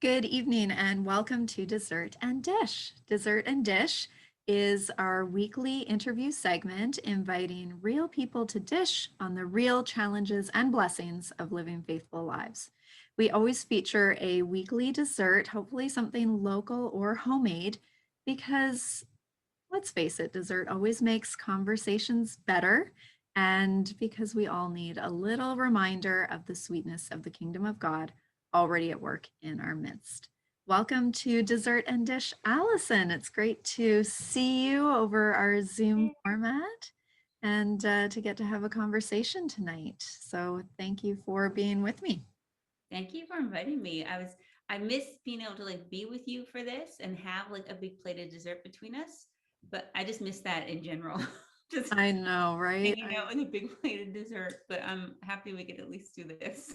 Good evening and welcome to Dessert and Dish. Dessert and Dish is our weekly interview segment inviting real people to dish on the real challenges and blessings of living faithful lives. We always feature a weekly dessert, hopefully something local or homemade, because let's face it, dessert always makes conversations better. And because we all need a little reminder of the sweetness of the kingdom of God already at work in our midst. Welcome to Dessert and Dish, Allison. It's great to see you over our Zoom format and to get to have a conversation tonight. So thank you for being with me. Thank you for inviting me. I miss being able to be with you for this and have a big plate of dessert between us. But I just miss that in general. Just I know, right? hanging out with a big plate of dessert. But I'm happy we could at least do this.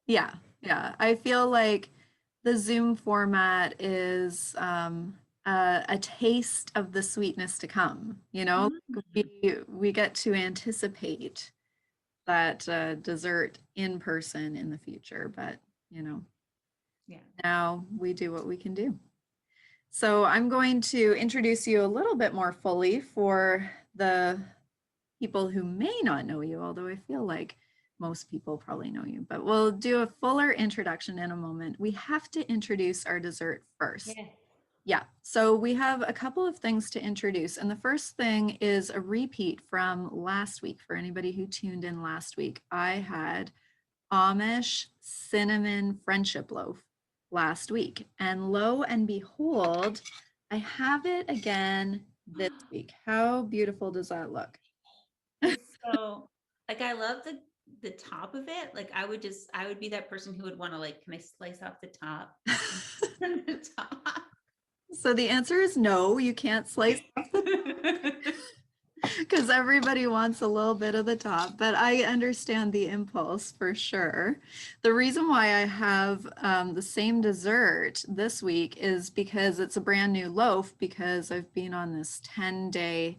Yeah, yeah. I feel like the Zoom format is a taste of the sweetness to come. Mhm. We get to anticipate that dessert in person in the future, but you know, Yeah. now we do what we can do. So I'm going to introduce you a little bit more fully for the people who may not know you, although I feel like most people probably know you, but we'll do a fuller introduction in a moment. We have to introduce our dessert first. Yeah. Yeah, so we have a couple of things to introduce. And the first thing is a repeat from last week. For anybody who tuned in last week, I had Amish cinnamon friendship loaf last week. And lo and behold, I have it again this week. How beautiful does that look? It's so I love the top of it. I would be that person who would want to can I slice off the top? The top. So the answer is no, you can't slice off the because everybody wants a little bit of the top, but I understand the impulse for sure. The reason why I have the same dessert this week is because it's a brand new loaf, because I've been on this 10-day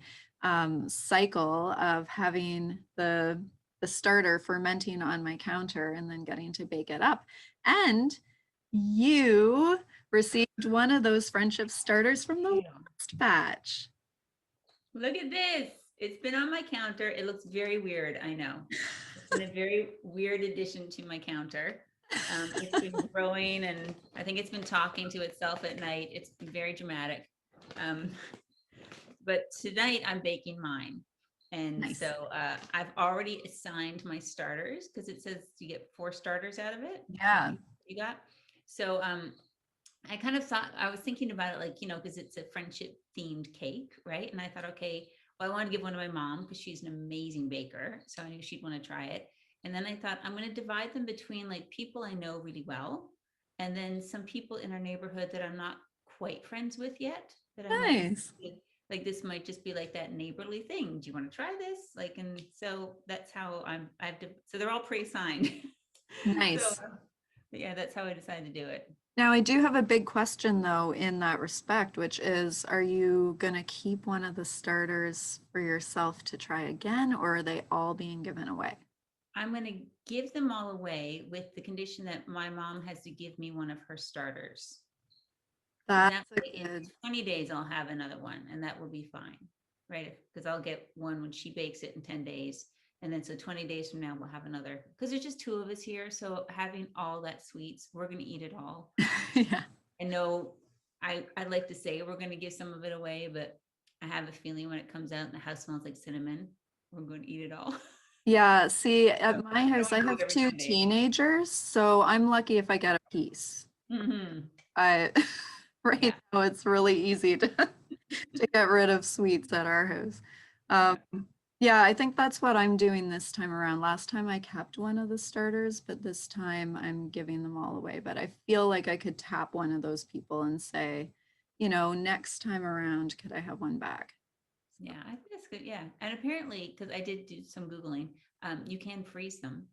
cycle of having the starter fermenting on my counter and then getting to bake it up. And you received one of those friendship starters from the Yeah. last batch. Look at this. It's been on my counter. It looks very weird. I know. It's been a very weird addition to my counter. It's been growing and I think it's been talking to itself at night. It's very dramatic. Um, but tonight I'm baking mine. And Nice. so I've already assigned my starters because it says you get 4 starters out of it. If Yeah. you got. So I kind of thought I was thinking about it because it's a friendship themed cake, right? And I thought, okay, well, I want to give one to my mom because she's an amazing baker. So I knew she'd want to try it. And then I thought I'm going to divide them between people I know really well and then some people in our neighborhood that I'm not quite friends with yet that I might Nice. this might just be that neighborly thing. Do you want to try this? And so that's how so they're all pre-assigned. So Nice. yeah, that's how I decided to do it. Now, I do have a big question though in that respect, which is, are you going to keep one of the starters for yourself to try again, or are they all being given away? I'm going to give them all away with the condition that my mom has to give me one of her starters. And That's that a way, in good, 20 days, I'll have another one, and that will be fine, right? Because I'll get one when she bakes it in 10 days. And then, so 20 days from now, we'll have another. Because there's just 2 of us here. So, having all that sweets, we're going to eat it all. yeah. I know I'd like to say we're going to give some of it away, but I have a feeling when it comes out and the house smells like cinnamon, we're going to eat it all. Yeah. See, So, at my I don't house, want I to do it have every two 10 days. teenagers, so I'm lucky if I get a piece. Hmm. I, right Yeah. now, it's really easy to, to get rid of sweets at our house. Um, Yeah. yeah, I think that's what I'm doing this time around. Last time I kept one of the starters, but this time I'm giving them all away. But I feel like I could tap one of those people and say, next time around, could I have one back? So, Yeah. I think that's good. Yeah. And apparently, because I did do some Googling, you can freeze them.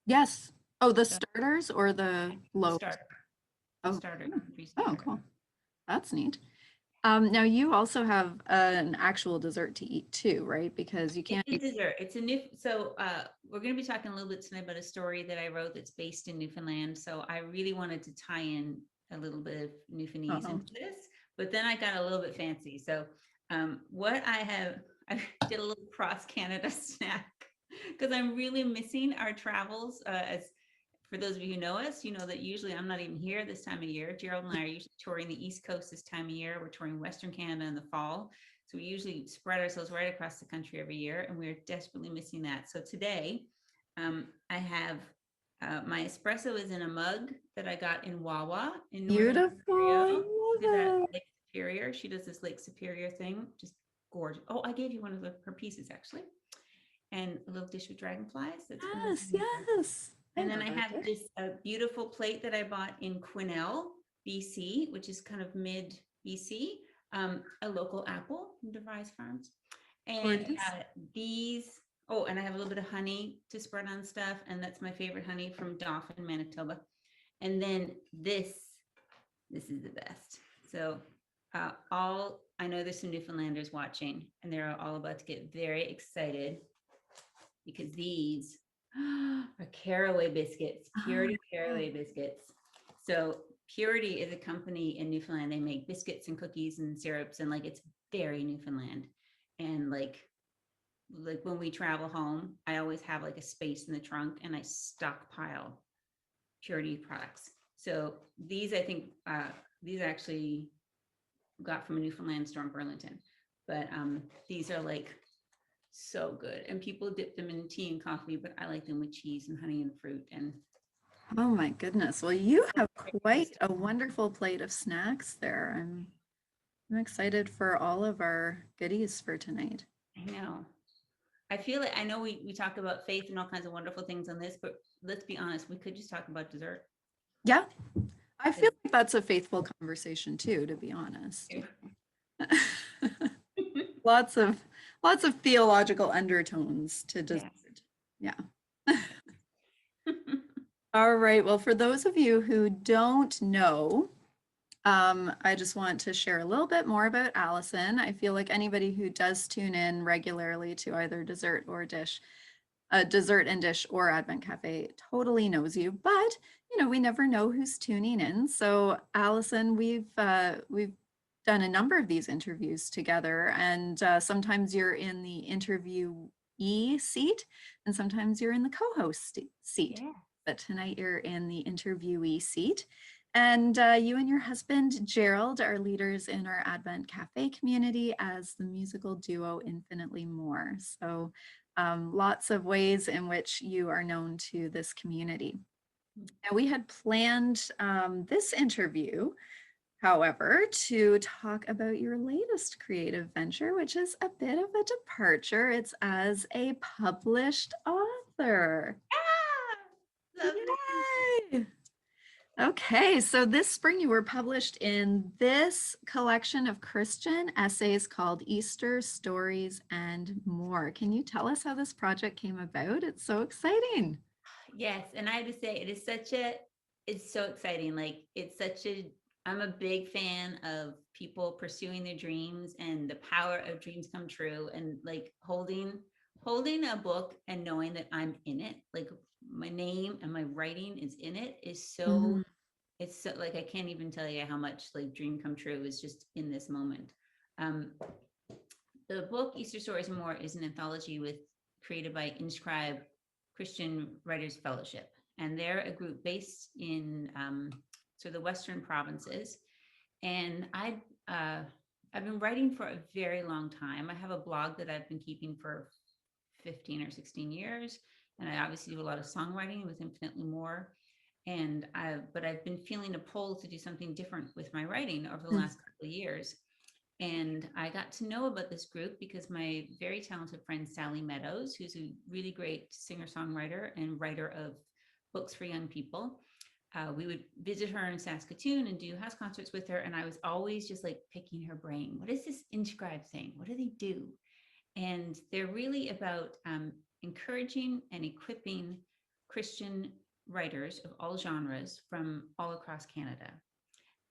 yes. Oh, the So starters or the the loaves? starter, the Oh, starter, you oh, can freeze the oh, starter. cool. That's neat. Now you also have an actual dessert to eat too, right? Because you It's can't a eat. dessert. It's a new. So we're going to be talking a little bit tonight about a story that I wrote that's based in Newfoundland. So I really wanted to tie in a little bit of Newfoundlandese Uh-oh. into this, but then I got a little bit fancy. So what I did a little cross Canada snack because I'm really missing our travels. As for those of you who know us, you know that usually I'm not even here this time of year. Gerald and I are usually touring the East Coast this time of year. We're touring Western Canada in the fall. So we usually spread ourselves right across the country every year, and we're desperately missing that. So today, I have my espresso is in a mug that I got in Wawa in Northern Beautiful. I Ontario. Did love that it. Lake Superior. She does this Lake Superior thing, just gorgeous. Oh, I gave you one of her pieces actually, and a little dish with dragonflies. That's from the Yes, yes. I and then love I have it. this beautiful plate that I bought in Quesnel, BC, which is kind of mid BC, a local apple from DeVries Farms. And Gorgeous. these, oh, and I have a little bit of honey to spread on stuff. And that's my favorite honey from Dauphin, Manitoba. And then this is the best. So I know there's some Newfoundlanders watching, and they're all about to get very excited because these are caraway biscuits, Purity caraway biscuits. So Purity is a company in Newfoundland. They make biscuits and cookies and syrups, and like it's very Newfoundland. And like when we travel home, I always have like a space in the trunk, and I stockpile Purity products. So these, I think, these actually got from a Newfoundland store in Burlington, but these are like so good, and people dip them in tea and coffee, but I like them with cheese and honey and fruit. And Oh my goodness. Well, you have quite a wonderful plate of snacks there. I'm excited for all of our goodies for tonight. I know, I feel like I know we talk about faith and all kinds of wonderful things on this, but let's be honest, we could just talk about dessert. Yeah, I feel like that's a faithful conversation too, to be honest. Lots of theological undertones to dessert. Yeah. All right. Well, for those of you who don't know, I just want to share a little bit more about Allison. I feel like anybody who does tune in regularly to either Dessert and Dish or Advent Cafe totally knows you, but we never know who's tuning in. So Allison, we've done a number of these interviews together, and sometimes you're in the interviewee seat, and sometimes you're in the co-host seat. Yeah. But tonight you're in the interviewee seat. And you and your husband, Gerald, are leaders in our Advent Cafe community as the musical duo Infinitely More. So lots of ways in which you are known to this community. Now, we had planned this interview, however, to talk about your latest creative venture, which is a bit of a departure. It's as a published author. Yay! Okay, so this spring you were published in this collection of Christian essays called Easter Stories and More. Can you tell us how this project came about? It's so exciting. Yes, and I have to say it's so exciting. Like I'm a big fan of people pursuing their dreams and the power of dreams come true, and like holding a book and knowing that I'm in it, like my name and my writing is in it, is so it's so like I can't even tell you how much like dream come true is just in this moment. The book Easter Stories and More is an anthology created by Inscribe Christian Writers Fellowship, and they're a group based in the Western provinces. And I've been writing for a very long time. I have a blog that I've been keeping for 15 or 16 years, and I obviously do a lot of songwriting with Infinitely More. But I've been feeling a pull to do something different with my writing over the last couple of years. And I got to know about this group because my very talented friend, Sally Meadows, who's a really great singer-songwriter and writer of books for young people, we would visit her in Saskatoon and do house concerts with her. And I was always just like picking her brain. What is this Inscribe thing? What do they do? And they're really about encouraging and equipping Christian writers of all genres from all across Canada,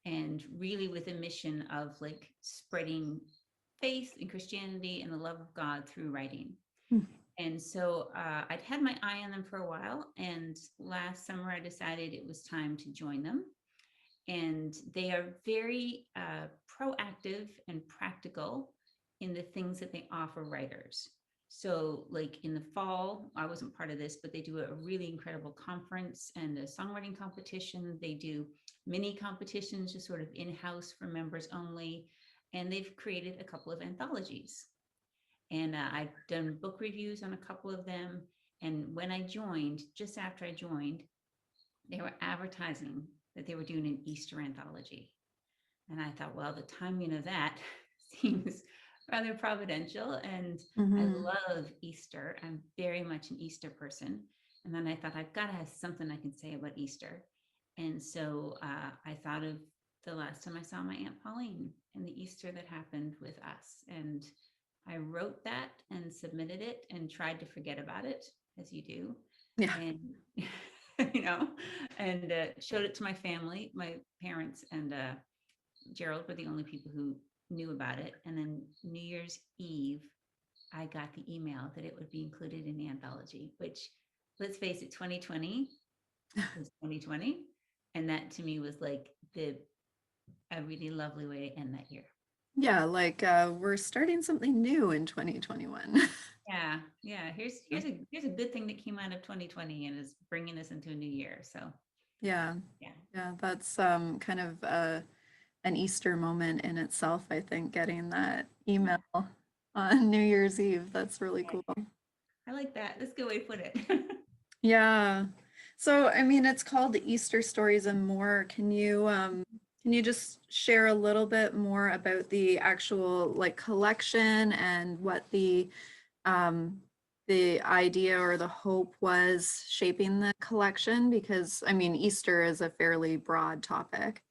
and really with a mission of like spreading faith and Christianity and the love of God through writing. And so I'd had my eye on them for a while, and last summer I decided it was time to join them. and they are very proactive and practical in the things that they offer writers. So, like in the fall, I wasn't part of this, but they do a really incredible conference and a songwriting competition. They do mini competitions, just sort of in house for members only. And they've created a couple of anthologies. And I've done book reviews on a couple of them. And when I joined, just after I joined, they were advertising that they were doing an Easter anthology. And I thought, well, the timing of that seems rather providential. And I Mm-hmm. love Easter. I'm very much an Easter person. And then I thought, I've got to have something I can say about Easter. And so I thought of the last time I saw my Aunt Pauline and the Easter that happened with us. And I wrote that and submitted it and tried to forget about it, as you do. Yeah. And, and showed it to my family, my parents, and Gerald were the only people who knew about it. And then New Year's Eve, I got the email that it would be included in the anthology, which, let's face it, 2020 was 2020. And that to me was like a really lovely way to end that year. Yeah, like we're starting something new in 2021. Yeah. Here's a good thing that came out of 2020 and is bringing us into a new year. So Yeah, yeah, yeah, that's kind of an Easter moment in itself, I think, getting that yeah, email on New Year's Eve. That's really yeah. cool. I like that. That's a good way to put it. Yeah. So, I mean, it's called Easter Stories and More. Can you just share a little bit more about the actual like collection and what the idea or the hope was shaping the collection? Because I mean, Easter is a fairly broad topic.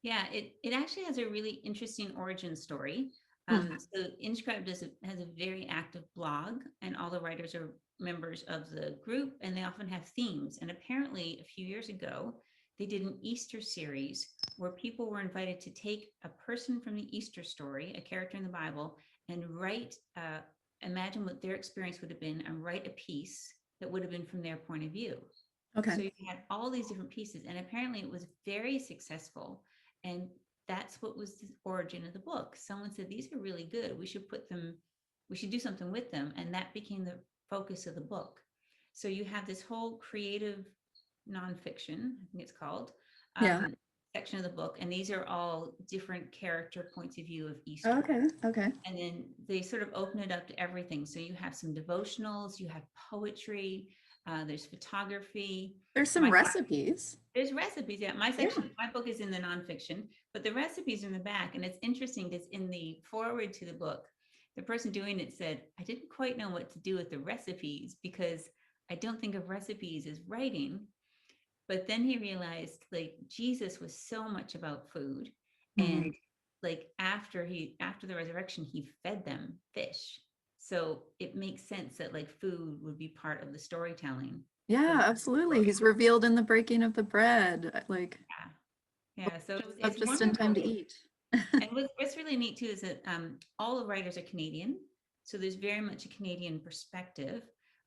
Yeah, it actually has a really interesting origin story. Hmm. So Inscribed has a very active blog, and all the writers are members of the group, and they often have themes. And apparently, a few years ago, they did an Easter series where people were invited to take a person from the Easter story, a character in the Bible, and imagine what their experience would have been, and write a piece that would have been from their point of view. Okay. So you had all these different pieces, and apparently it was very successful. And that's what was the origin of the book. Someone said, these are really good. We should do something with them. And that became the focus of the book. So you have this whole creative nonfiction, I think it's called, Yeah. section of the book. And these are all different character points of view of Easter. Okay. Okay. And then they sort of open it up to everything. So you have some devotionals, you have poetry, there's photography. There's some My recipes. There's recipes. Yeah, my Yeah. section, my book is in the nonfiction, but the recipes are in the back. And it's interesting because in the foreword to the book, the person doing it said, I didn't quite know what to do with the recipes because I don't think of recipes as writing. But then he realized like Jesus was so much about food. Mhm. And like after the resurrection, he fed them fish. So it makes sense that like food would be part of the storytelling for Yeah, the absolutely. book. He's revealed in the breaking of the bread. Like, Yeah. So shows up it's just in time wonderful. to eat. And what's really neat too is that all the writers are Canadian. So there's very much a Canadian perspective.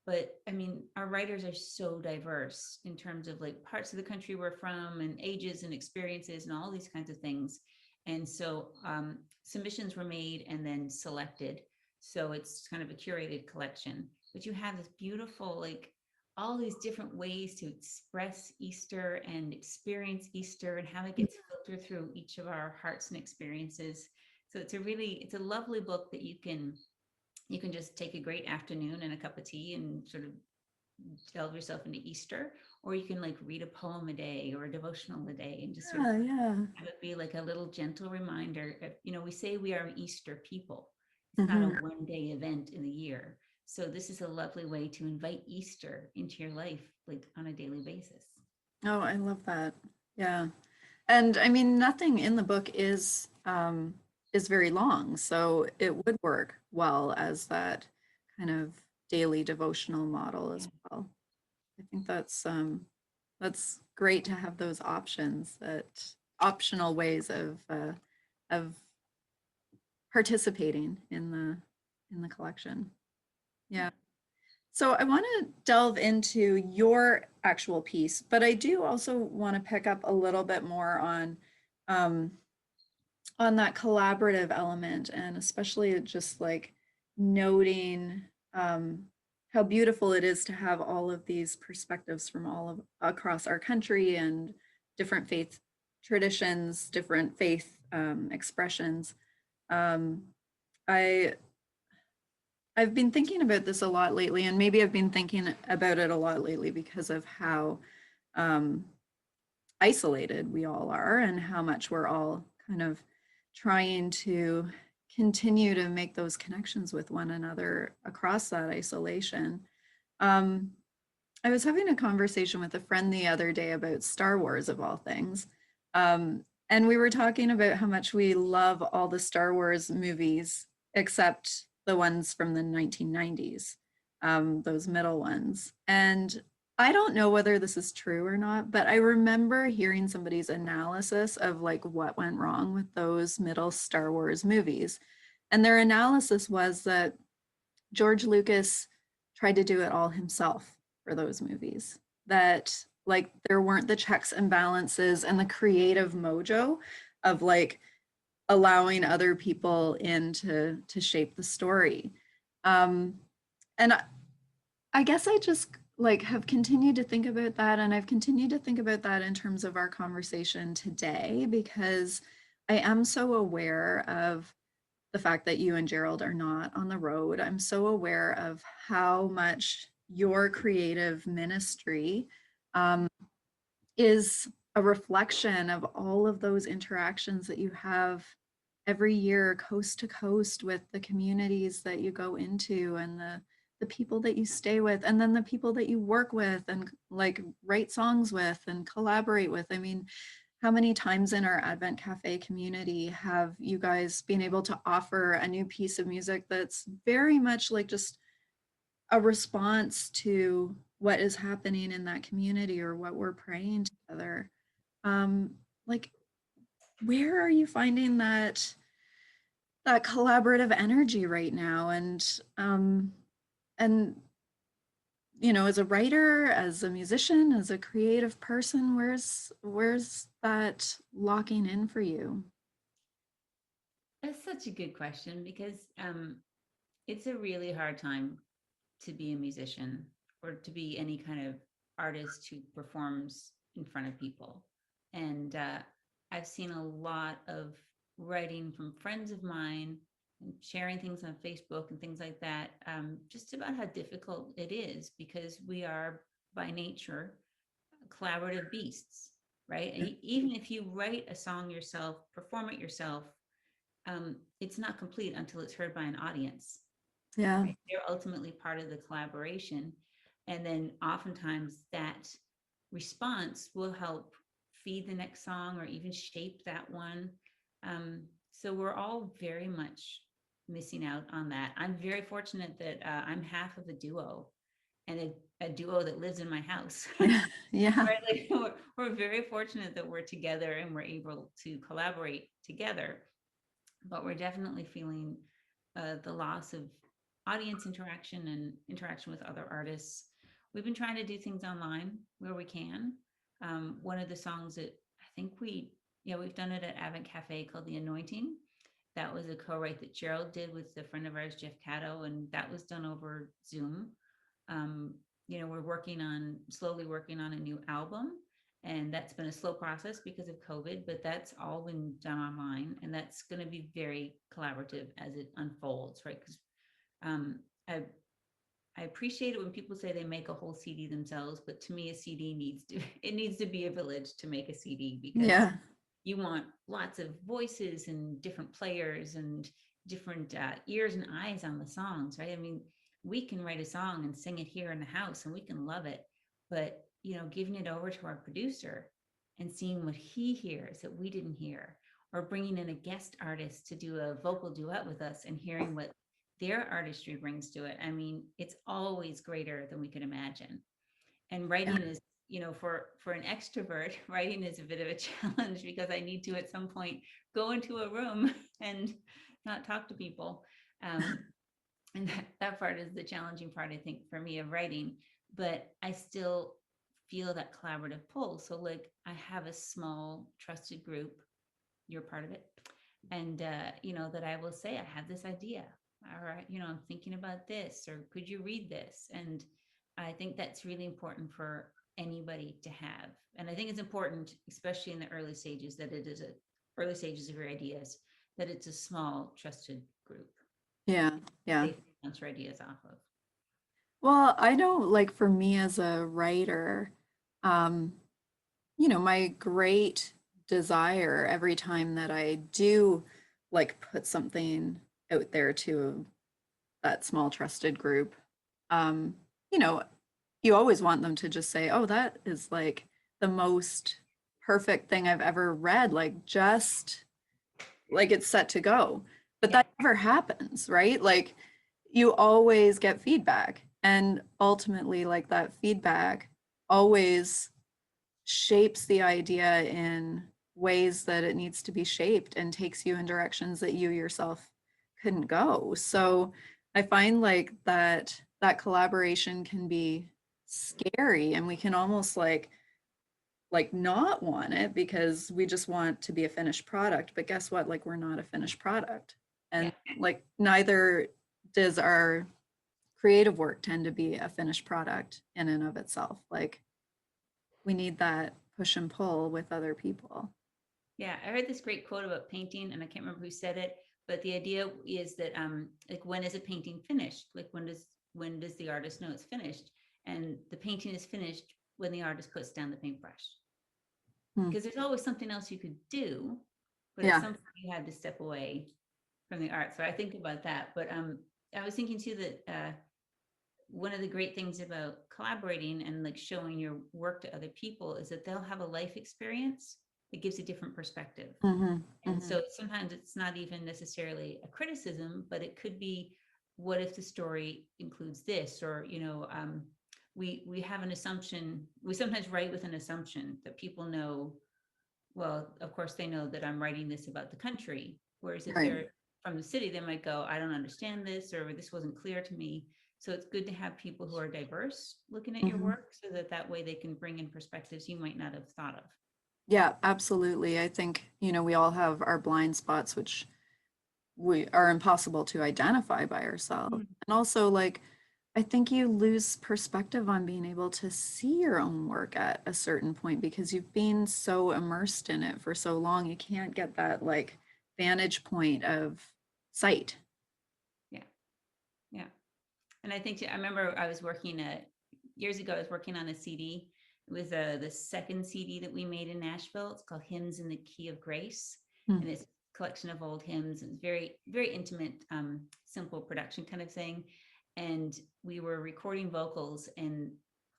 But I mean, our writers are so diverse in terms of like parts of the country we're from and ages and experiences and all these kinds of things. And so submissions were made and then selected. So it's kind of a curated collection. But you have this beautiful, like all these different ways to express Easter and experience Easter and how it gets filtered through each of our hearts and experiences. So it's a lovely book that you can just take a great afternoon and a cup of tea and sort of delve yourself into Easter, or you can like read a poem a day or a devotional a day and just sort of Yeah, yeah. have it be like a little gentle reminder of, we say we are an Easter people. It's not a Hmm. one day event in the year. So this is a lovely way to invite Easter into your life, like on a daily basis. Oh, I love that. Yeah. And I mean, nothing in the book is very long, so it would work well as that kind of daily devotional model Yeah. as well. I think that's great to have those options, that optional ways of participating in the collection. Yeah. Yeah. So I want to delve into your actual piece, but I do also want to pick up a little bit more um, on that collaborative element, and especially just like noting um, how beautiful it is to have all of these perspectives from all of across our country and different faith traditions, different faith expressions. Um, I I've been thinking about this a lot lately, and maybe I've been thinking about it a lot lately because of how um, isolated we all are and how much we're all kind of trying to continue to make those connections with one another across that isolation. Um, I was having a conversation with a friend the other day about Star Wars, of all things. And we were talking about how much we love all the Star Wars movies, except the ones from the 1990s, those middle ones. And I don't know whether this is true or not, but I remember hearing somebody's analysis of like what went wrong with those middle Star Wars movies. And their analysis was that George Lucas tried to do it all himself for those movies. That like there weren't the checks and balances and the creative mojo of like allowing other people in to shape the story. Um, and I guess I just like have continued to think about that, and I've continued to think about that in terms of our conversation today because I am so aware of the fact that you and Gerald are not on the road. I'm so aware of how much your creative ministry um, is a reflection of all of those interactions that you have every year, coast to coast, with the communities that you go into and the people that you stay with, and then the people that you work with and like write songs with and collaborate with. I mean, how many times in our Advent Cafe community have you guys been able to offer a new piece of music that's very much like just a response to what is happening in that community or what we're praying together? Um, like, where are you finding that collaborative energy right now? And you know, as a writer, as a musician, as a creative person, where's that locking in for you? That's such a good question because it's a really hard time to be a musician or to be any kind of artist who performs in front of people. And I've seen a lot of writing from friends of mine and sharing things on Facebook and things like that, just about how difficult it is because we are by nature collaborative beasts, right? Even if you write a song yourself, perform it yourself, it's not complete until it's heard by an audience. Yeah. Right? They're ultimately part of the collaboration. And then oftentimes that response will help feed the next song or even shape that one. So we're all very much missing out on that. I'm very fortunate that I'm half of a duo and a duo that lives in my house. Yeah. Yeah. Right? Like we're very fortunate that we're together and we're able to collaborate together, but we're definitely feeling the loss of audience interaction and interaction with other artists. We've been trying to do things online where we can. One of the songs that I think yeah, we've done it at Advent Cafe called The Anointing. That was a co-write that Gerald did with a friend of ours, Jeff Caddo, and that was done over Zoom. Um, you know, we're slowly working on a new album, and that's been a slow process because of COVID, but that's all been done online, and that's going to be very collaborative as it unfolds, right? Because um, I I appreciate it when people say they make a whole CD themselves, but to me, a CD needs to be a village to make a CD because Yeah. you want lots of voices and different players and different ears and eyes on the songs, right? I mean, we can write a song and sing it here in the house and we can love it, but giving it over to our producer and seeing what he hears that we didn't hear, or bringing in a guest artist to do a vocal duet with us and hearing what their artistry brings to it. I mean, it's always greater than we could imagine. And Yeah. writing is, for an extrovert, writing is a bit of a challenge because I need to at some point go into a room and not talk to people. um, and that part is the challenging part, I think, for me of writing, but I still feel that collaborative pull. So like I have a small trusted group, you're part of it, and that I will say I have this idea, all right, I'm thinking about this, or could you read this? And I think that's really important for anybody to have, and I think it's important, especially in the early stages, that it is a early stages of your ideas, that it's a small trusted group Yeah, yeah. they bounce your ideas off of. Well, I know, like for me as a writer, um, my great desire every time that I do like put something out there to that small trusted group, um, you know, you always want them to just say, "Oh, that is like the most perfect thing I've ever read," like just like it's set to go. But Yeah. that never happens, right? Like you always get feedback, and ultimately like that feedback always shapes the idea in ways that it needs to be shaped and takes you in directions that you yourself couldn't go. So I find like that collaboration can be scary, and we can almost like not want it because we just want to be a finished product. But guess what? Like we're not a finished product. Yeah. And like neither does our creative work tend to be a finished product in and of itself. Like we need that push and pull with other people. Yeah, I heard this great quote about painting, and I can't remember who said it, but the idea is that like when is a painting finished? Like when does the artist know it's finished? And the painting is finished when the artist puts down the paintbrush. Hmm. Because there's always something else you could do, but at Yeah. some point you had to step away from the art. So I think about that. But I was thinking too that one of the great things about collaborating and like showing your work to other people is that they'll have a life experience that gives a different perspective. Hmm. And Hmm. so sometimes it's not even necessarily a criticism, but it could be, what if the story includes this? Or, we have an assumption, we sometimes write with an assumption that people know, well, of course they know that I'm writing this about the country. Whereas if Right. they're from the city, they might go, I don't understand this, or this wasn't clear to me. So it's good to have people who are diverse looking at your Hmm. work, so that way they can bring in perspectives you might not have thought of. Yeah, absolutely. I think, we all have our blind spots, which we are impossible to identify by ourselves. Mm. And also, like, I think you lose perspective on being able to see your own work at a certain point because you've been so immersed in it for so long. You can't get that, like, vantage point of sight. Yeah. Yeah. And I think I remember I was working years ago, I was working on a CD. It was the second CD that we made in Nashville. It's called Hymns in the Key of Grace. Hmm. And it's a collection of old hymns. It's very, very intimate, simple production kind of thing. And we were recording vocals, and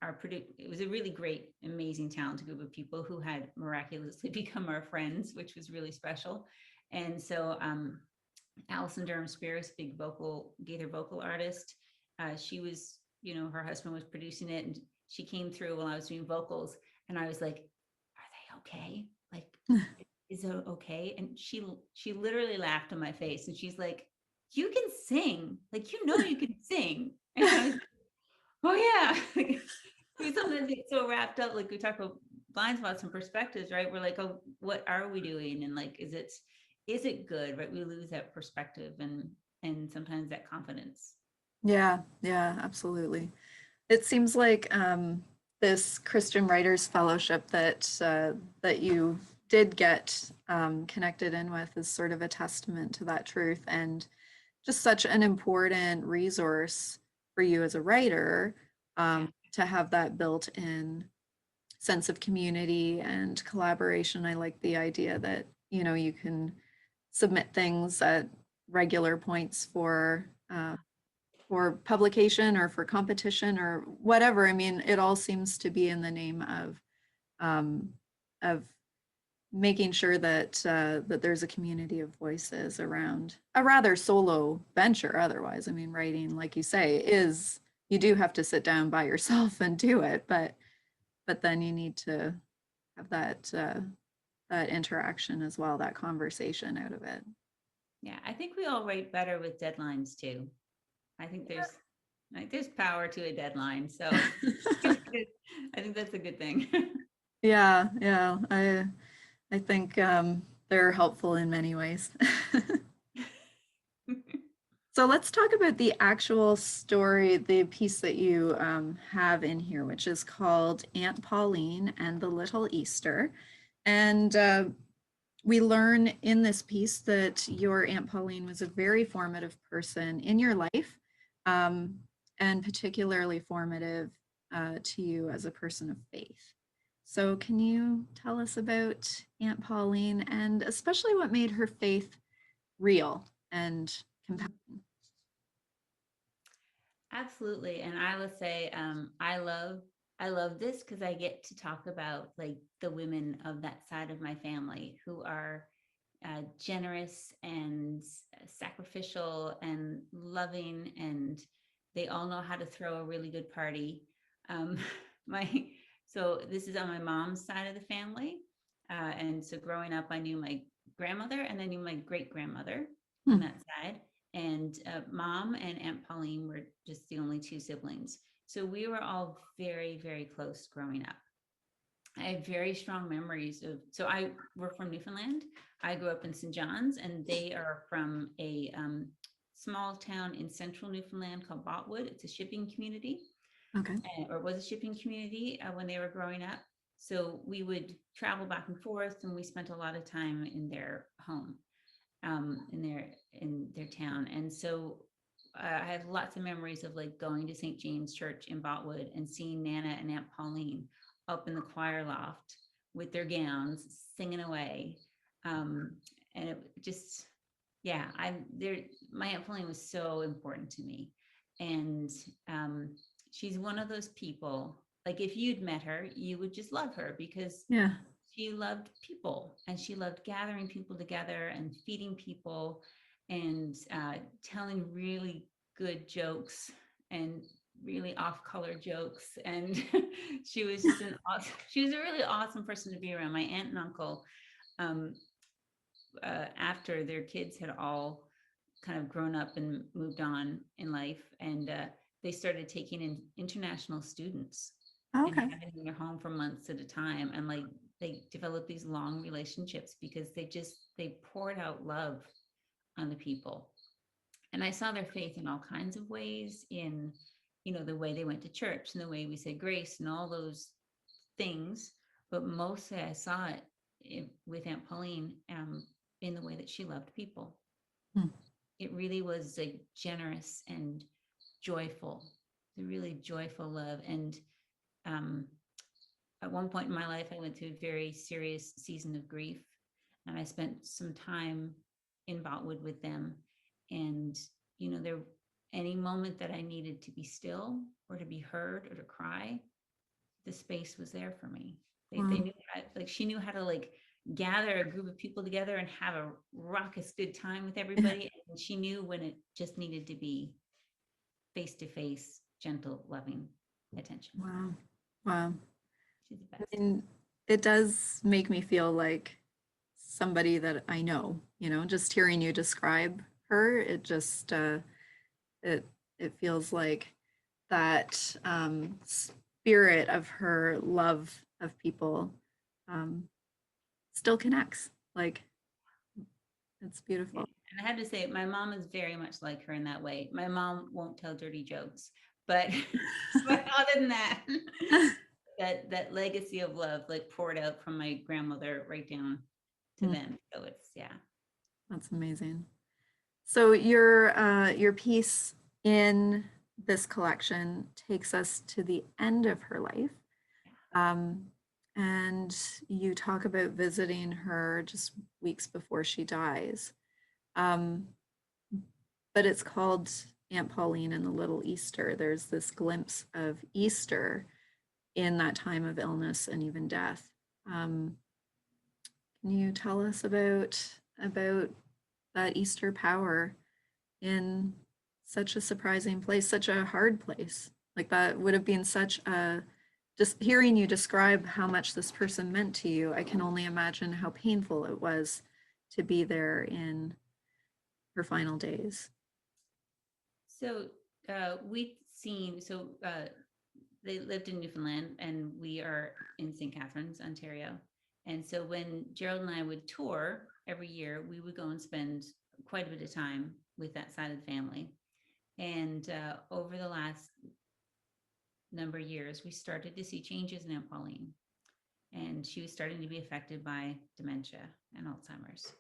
it was a really great, amazing, talented group of people who had miraculously become our friends, which was really special. And so Allison Durham Spears, big vocal, Gaither vocal artist. She was, her husband was producing it, and she came through while I was doing vocals, and I was like, "Are they okay? Like, is it okay?" And she literally laughed in my face, and she's like, "You can sing, like you can sing." And I was, "Oh yeah." We sometimes get so wrapped up, like we talk about blind spots and perspectives, right? We're like, "Oh, what are we doing?" And like, is it good, right? We lose that perspective and sometimes that confidence. Yeah, yeah, absolutely. It seems like this Christian Writers Fellowship that you did get connected in with is sort of a testament to that truth, and just such an important resource for you as a writer, Yeah. to have that built-in sense of community and collaboration. I like the idea that you can submit things at regular points for publication or for competition or whatever. I mean, it all seems to be in the name um, of making sure that there's a community of voices around a rather solo venture. Otherwise, I mean, writing, like you say, is you do have to sit down by yourself and do it, but then you need to have that interaction as well, that conversation out of it. Yeah. I think we all write better with deadlines too. I think there's power to a deadline. So I think that's a good thing. Yeah, yeah. I think they're helpful in many ways. So let's talk about the actual story, the piece that you have in here, which is called Aunt Pauline and the Little Easter. And we learn in this piece that your Aunt Pauline was a very formative person in your life, and particularly formative to you as a person of faith. So, can you tell us about Aunt Pauline and especially what made her faith real and compelling? Absolutely. And I would say I love this because I get to talk about like the women of that side of my family who are generous and sacrificial and loving, and they all know how to throw a really good party. Um, my so this is on my mom's side of the family, and so growing up, I knew my grandmother and I knew my great grandmother on Hmm. that side, and mom and Aunt Pauline were just the only two siblings. So we were all very, very close growing up. I have very strong memories of, so we're from Newfoundland. I grew up in St. John's, and they are from a small town in central Newfoundland called Botwood. It's a shipping community, Okay. or was a shipping community when they were growing up. So we would travel back and forth, and we spent a lot of time in their home, in their town. And so I have lots of memories of like going to St. James Church in Botwood and seeing Nana and Aunt Pauline up in the choir loft with their gowns singing away. Um, and it just, yeah, I'm there. My Aunt Pauline was so important to me. And she's one of those people, like if you'd met her, you would just love her because Yeah. she loved people and she loved gathering people together and feeding people and telling really good jokes and really off-color jokes. And she was just she was a really awesome person to be around. My aunt and uncle, um, after their kids had all kind of grown up and moved on in life, and they started taking in international students and Okay. having them in their home for months at a time, and like they developed these long relationships because they poured out love on the people. And I saw their faith in all kinds of ways, in the way they went to church and the way we said grace and all those things, but mostly I saw it with Aunt Pauline, in the way that she loved people. Hmm. It really was like generous and joyful, the really joyful love. And um, at one point in my life, I went through a very serious season of grief, and I spent some time in Botwood with them. And there, any moment that I needed to be still or to be heard or to cry, the space was there for me. They Wow. knew like she knew how to like gather a group of people together and have a raucous good time with everybody. And she knew when it just needed to be face to face, gentle, loving attention. Wow. Wow. She's the I best. mean, it does make me feel like somebody that I know, just hearing you describe her, it just it it feels like that spirit of her love of people um, still connects. Like it's Yeah. beautiful. And I have to say, my mom is very much like her in that way. My mom won't tell dirty jokes, but but other than that, that legacy of love like poured out from my grandmother right down to Mm, them. So it's, yeah. that's amazing. So your piece in this collection takes us to the end of her life. Um, and you talk about visiting her just weeks before she dies. Um, but it's called Aunt Pauline and the Little Easter. There's this glimpse of Easter in that time of illness and even death. Um, can you tell us about that Easter power in such a surprising place, such a hard place? Like that would have been such a just hearing you describe how much this person meant to you, I can only imagine how painful it was to be there in her final days. So we'd seen, so they lived in Newfoundland and we are in St. Catharines, Ontario. And so when Gerald and I would tour every year, we would go and spend quite a bit of time with that side of the family. And over the last number of years, we started to see changes in Aunt Pauline. And she was starting to be affected by dementia and Alzheimer's.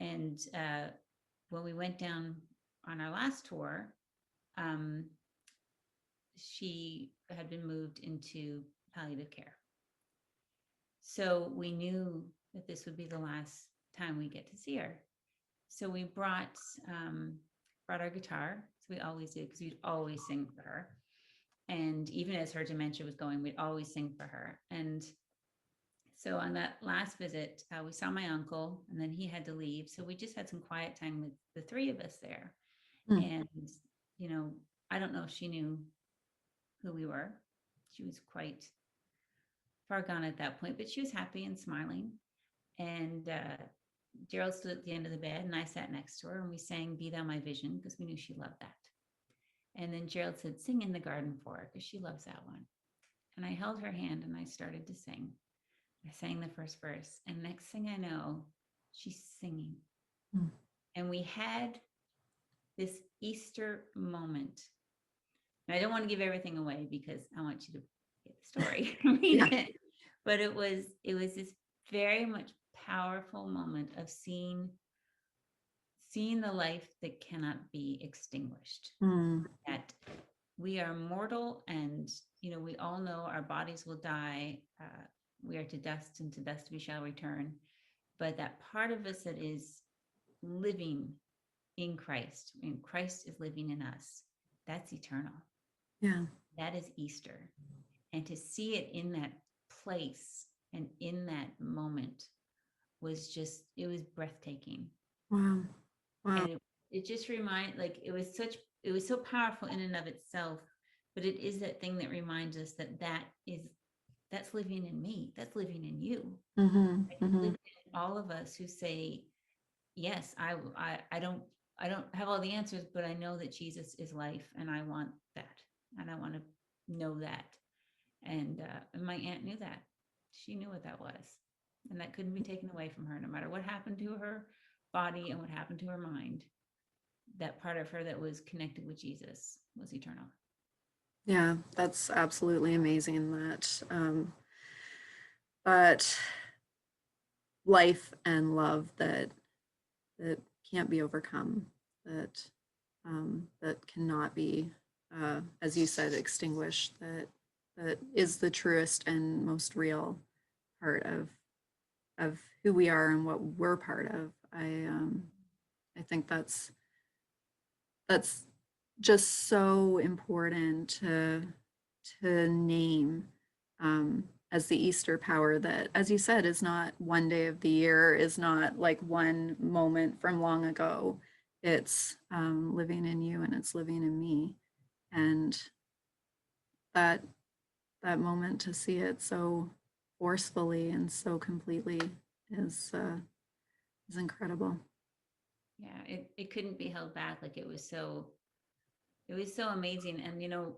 And when we went down on our last tour, she had been moved into palliative care. So we knew that this would be the last time we get to see her. So we brought our guitar. So we always did, because we'd always sing for her. And even as her dementia was going, we'd always sing for her. And so on that last visit, we saw my uncle, and then he had to leave. So we just had some quiet time with the three of us there. And, you know, I don't know if she knew who we were. She was quite far gone at that point, but she was happy and smiling. And Gerald stood at the end of the bed, and I sat next to her, and we sang "Be Thou My Vision" because we knew she loved that. And then Gerald said, "Sing In the Garden" for her because she loves that one. And I held her hand and I started to sing. I sang the first verse, and next thing I know, she's singing. And we had this Easter moment. And I don't want to give everything away because I want you to get the story, read it. But it was this very much powerful moment of seeing the life that cannot be extinguished. That we are mortal, and you know, we all know our bodies will die. We are to dust, and to dust we shall return. But that part of us that is living in Christ, and Christ is living in us, that's eternal. Yeah. That is Easter. And to see it in that place and in that moment was just, it was breathtaking. Wow. And it just reminded, like, it was so powerful in and of itself, but it is that thing that reminds us that that's living in me, that's living in you. Living in all of us who say, yes, I don't have all the answers, but I know that Jesus is life, and I want that, and I want to know that. And my aunt knew that. She knew what that was, and that couldn't be taken away from her, no matter what happened to her body and what happened to her mind. That part of her that was connected with Jesus was eternal. Yeah, that's absolutely amazing that life and love that can't be overcome, that cannot be, as you said, extinguished, that is the truest and most real part of who we are and what we're part of. I think that's just so important to name as the Easter power that, as you said, is not one day of the year, is not like one moment from long ago. It's living in you, and it's living in me. And that moment, to see it so forcefully and so completely is incredible. Yeah, it couldn't be held back. Like, it was so amazing. And you know,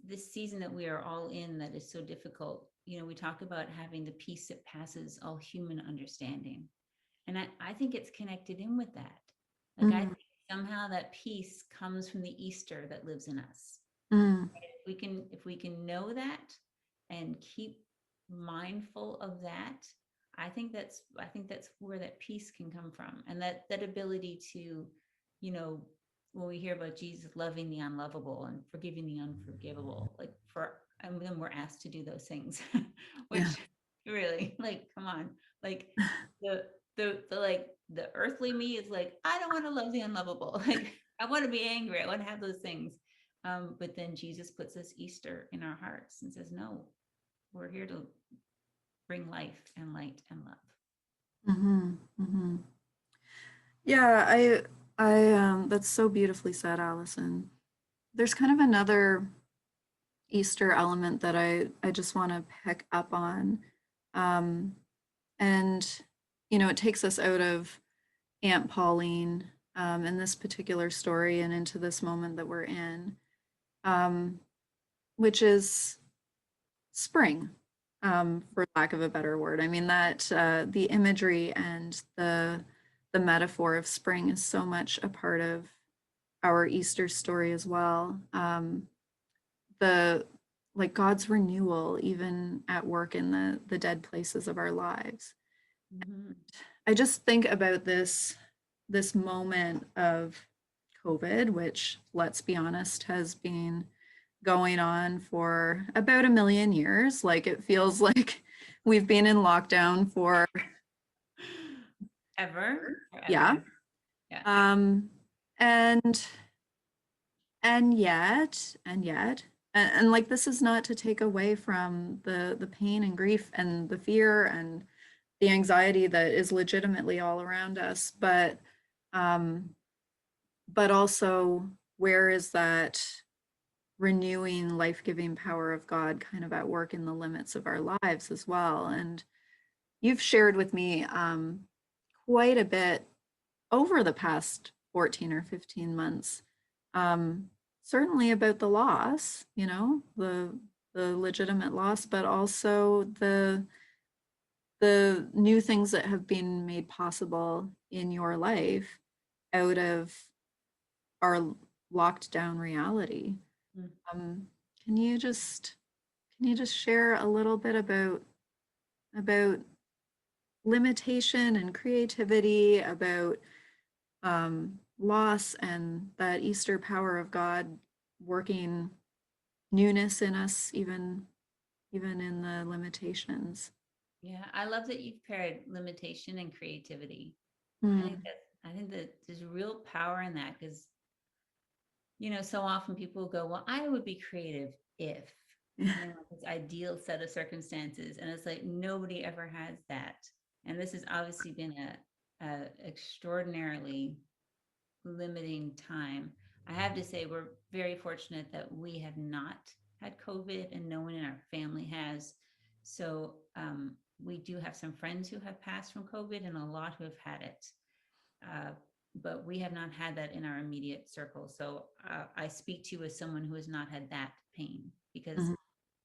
this season that we are all in, that is so difficult, you know, we talk about having the peace that passes all human understanding, and I think it's connected in with that. Like, I think somehow that peace comes from the Easter that lives in us. If we can know that and keep mindful of that, I think that's where that peace can come from. And that ability to, you know, when we hear about Jesus loving the unlovable and forgiving the unforgivable, like, and then we're asked to do those things, which really, like, come on, like the earthly me is like, I don't want to love the unlovable. Like, I want to be angry. I want to have those things. But then Jesus puts this Easter in our hearts and says, no, we're here to bring life and light and love. Yeah, I that's so beautifully said, Allison. There's kind of another Easter element that I just want to pick up on. And, you know, it takes us out of Aunt Pauline in this particular story and into this moment that we're in, um, which is spring, for lack of a better word. I mean that the imagery and the metaphor of spring is so much a part of our Easter story as well. The like God's renewal, even at work in the dead places of our lives. Mhm. I just think about this moment of COVID, which, let's be honest, has been going on for about a million years. Like it feels like we've been in lockdown for, Ever, yeah. forever. Yeah. Um, and and like this is not to take away from the pain and grief and the fear and the anxiety that is legitimately all around us, um, but also where is that renewing life-giving power of God kind of at work in the limits of our lives as well. And you've shared with me quite a bit over the past 14 or 15 months, um, certainly about the loss, you know, the legitimate loss, but also the new things that have been made possible in your life out of our locked down reality. Mm. Um, can you just share a little bit about limitation and creativity, about loss and that Easter power of God working newness in us, even in the limitations? Yeah, I love that you've paired limitation and creativity. Mm. I think that there's real power in that because, so often people go, well, I would be creative if, Yeah. and they want this ideal set of circumstances. And it's like nobody ever has that. And this has obviously been a extraordinarily limiting time. I have to say, we're very fortunate that we have not had COVID and no one in our family has. So we do have some friends who have passed from COVID and a lot who have had it. Uh, but we have not had that in our immediate circle. So I speak to you as someone who has not had that pain because Mhm.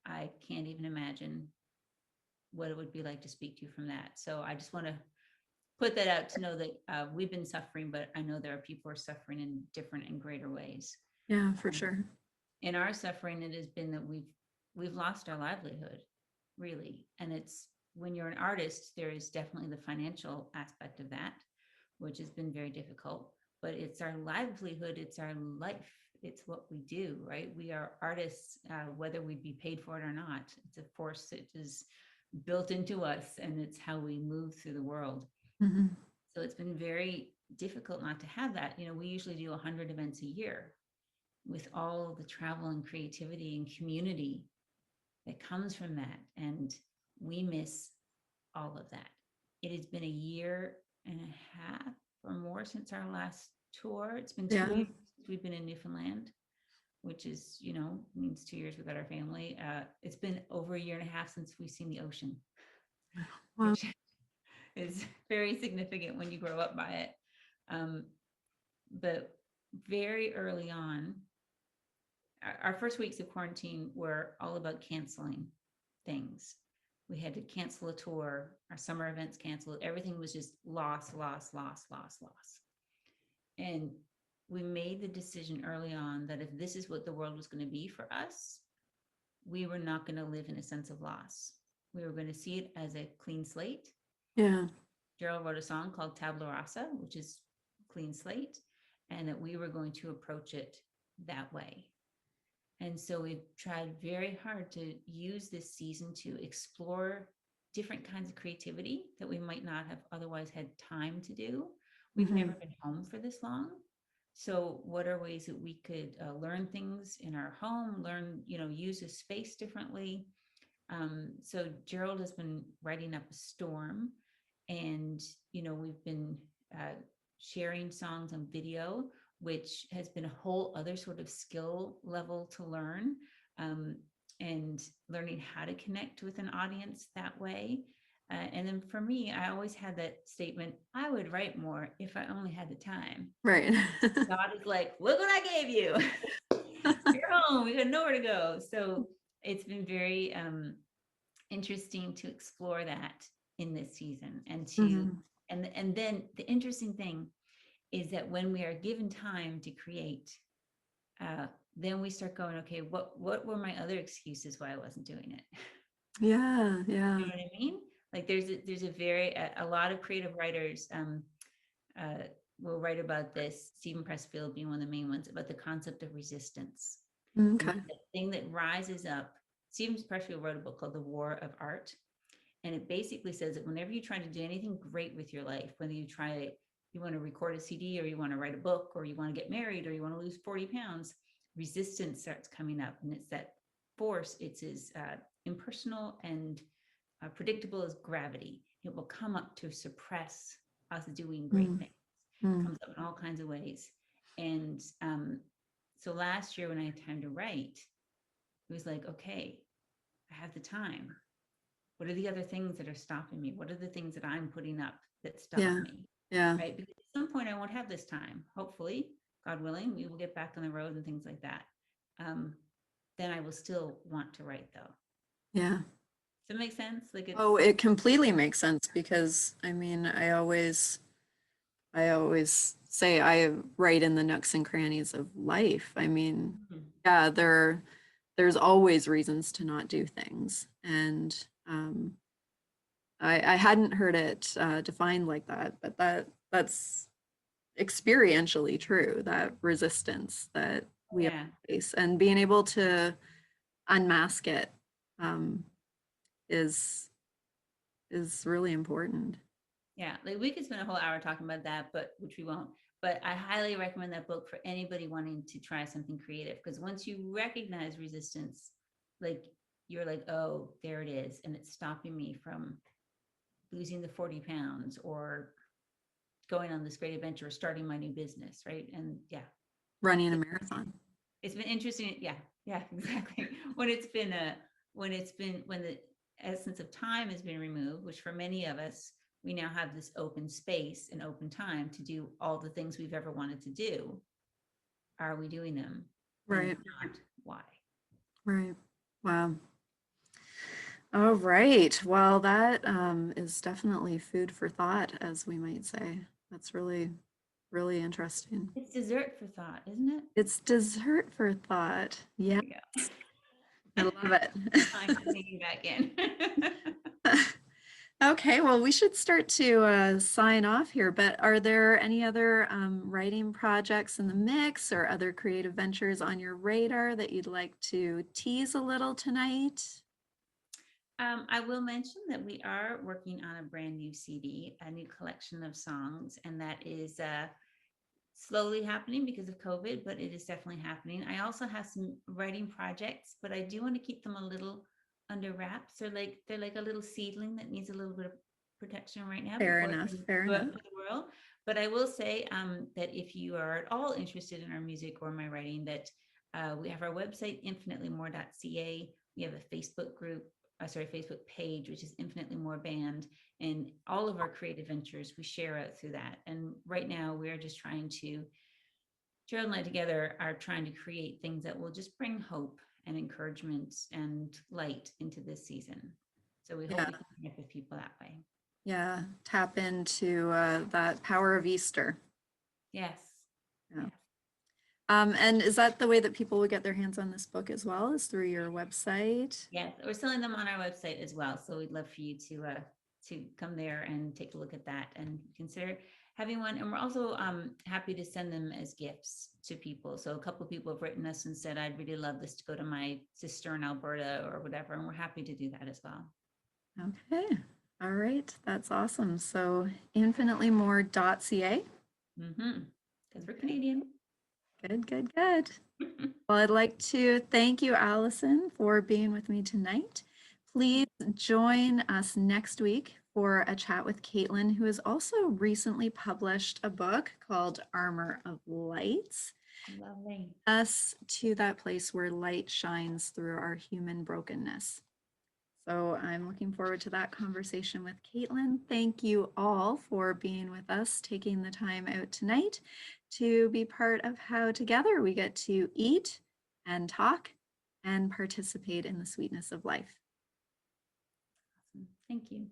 I can't even imagine what it would be like to speak to you from that. So I just want to put that out to know that we've been suffering, but I know there are people who are suffering in different and greater ways. Yeah, for Um, sure. in our suffering, it has been that we've lost our livelihood, really. And it's when you're an artist, there is definitely the financial aspect of that, which has been very difficult. But it's our livelihood, it's our life, it's what we do, right? We are artists, whether we'd be paid for it or not. It's a force that is built into us, and it's how we move through the world. Mhm. So it's been very difficult not to have that. We usually do 100 events a year with all the travel and creativity and community that comes from that. And we miss all of that. It has been a year and a half or more since our last tour. It's been Yeah. 2 years since we've been in Newfoundland, which is, means 2 years without our family. It's been over a year and a half since we've seen the ocean, Wow. which is very significant when you grow up by it. Um, but very early on, our first weeks of quarantine were all about canceling things. We had to cancel a tour, our summer events canceled. Everything was just loss, loss, loss, loss, loss. And we made the decision early on that if this is what the world was going to be for us, we were not going to live in a sense of loss. We were going to see it as a clean slate. Yeah. Gerald wrote a song called Tabla Rasa, which is clean slate, and that we were going to approach it that way. And so we've tried very hard to use this season to explore different kinds of creativity that we might not have otherwise had time to do. We've never Mhm. been home for this long. So what are ways that we could learn things in our home, use a space differently? So Gerald has been writing up a storm, and we've been uh, sharing songs on video, which has been a whole other sort of skill level to learn, um, and learning how to connect with an audience that way. And then for me, I always had that statement, I would write more if I only had the time. Right. God is like, look what I gave you. You're home. You got nowhere to go. So it's been very interesting to explore that in this season, and to Mhm. and then the interesting thing is that when we are given time to create, then we start going, okay, what were my other excuses why I wasn't doing it? Yeah, You yeah. know what I mean? Like there's a very a lot of creative writers uh, will write about this. Stephen Pressfield being one of the main ones, about the concept of resistance, and Okay. the thing that rises up. Stephen Pressfield wrote a book called The War of Art, and it basically says that whenever you're trying to do anything great with your life, whether you want to record a CD, or you want to write a book, or you want to get married, or you want to lose 40 pounds, resistance starts coming up, and it's that force. It's as impersonal and predictable as gravity. It will come up to suppress us doing great Mm, things. mm. Comes up in all kinds of ways. And so last year when I had time to write, it was like, okay, I have the time. What are the other things that are stopping me? What are the things that I'm putting up that stop Yeah, me? yeah, Right? Because at some point I won't have this time. Hopefully, God willing, we will get back on the road and things like that. Um, then I will still want to write, though. yeah. Does that make sense? Like it's, Oh, it completely makes sense because I mean, I always say I write in the nooks and crannies of life. I mean, mhm. yeah, there's always reasons to not do things. And I hadn't heard it defined like that, but that's experientially true, that resistance that we all Yeah. face, and being able to unmask it um, is is really important. Yeah, like we could spend a whole hour talking about that, but which we won't. But I highly recommend that book for anybody wanting to try something creative, because once you recognize resistance, like you're like, oh, there it is, and it's stopping me from losing the 40 pounds, or going on this great adventure, or starting my new business, right? And yeah, Running a it, marathon. it's been interesting. Yeah, yeah, exactly. When the essence of time has been removed, which for many of us, we now have this open space and open time to do all the things we've ever wanted to do. Are we doing them? And if Right, not, why? right. Wow. All right. Well, that is definitely food for thought, as we might say. That's really, really interesting. It's dessert for thought, isn't it? It's dessert for thought. There Yeah, we go. I love it. I'm sneaking back in. Okay, well, we should start to sign off here, but are there any other writing projects in the mix or other creative ventures on your radar that you'd like to tease a little tonight? I will mention that we are working on a brand new CD, a new collection of songs, and that is slowly happening because of COVID, but it is definitely happening. I also have some writing projects, but I do want to keep them a little under wraps. They're like a little seedling that needs a little bit of protection right now Fair before it enough, can fair go out enough. into the world. But I will say that if you are at all interested in our music or my writing, that we have our website, infinitelymore.ca. We have a Facebook group, Facebook page, which is Infinitely More Band, and all of our creative ventures we share out through that. And right now we're just trying to, Gerald and I together are trying to create things that will just bring hope and encouragement and light into this season. So we hope Yeah, we can connect with people that way. yeah. Tap into that power of Easter. Yes. Yeah. Yes. And is that the way that people would get their hands on this book as well, is through your website? Yes. We're selling them on our website as well. So we'd love for you to come there and take a look at that and consider having one. And we're also happy to send them as gifts to people. So a couple of people have written us and said, I'd really love this to go to my sister in Alberta or whatever. And we're happy to do that as well. Okay. All right. That's awesome. So infinitelymore.ca. Mm-hmm. Because we're Canadian. Good, good, good. Well, I'd like to thank you, Allison, for being with me tonight. Please join us next week for a chat with Caitlin, who has also recently published a book called Armor of Lights, Lovely. us to that place where light shines through our human brokenness. So I'm looking forward to that conversation with Caitlin. Thank you all for being with us, taking the time out tonight to be part of how together we get to eat and talk and participate in the sweetness of life. Thank you.